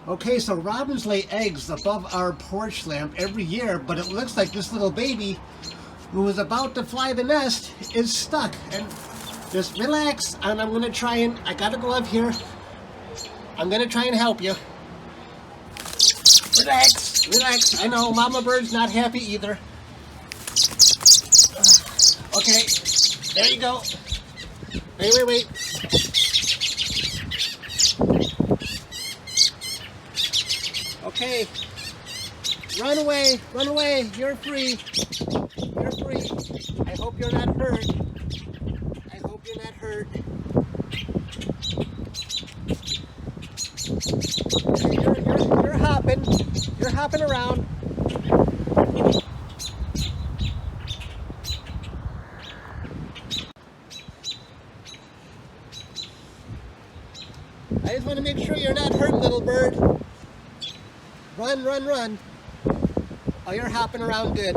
Okay, so robins lay eggs above our porch lamp every year, but it looks like this little baby who was about to fly the nest is stuck. And just relax, and I'm gonna try and, I got a glove here. I'm gonna try and help you. Relax, relax. I know Mama Bird's not happy either. Okay, there you go. Wait. Okay, run away, you're free. You're free. I hope you're not hurt. I hope you're not hurt. Okay, you're hopping around. I just want to make sure you're not hurt, little bird. Run. Oh, you're hopping around good.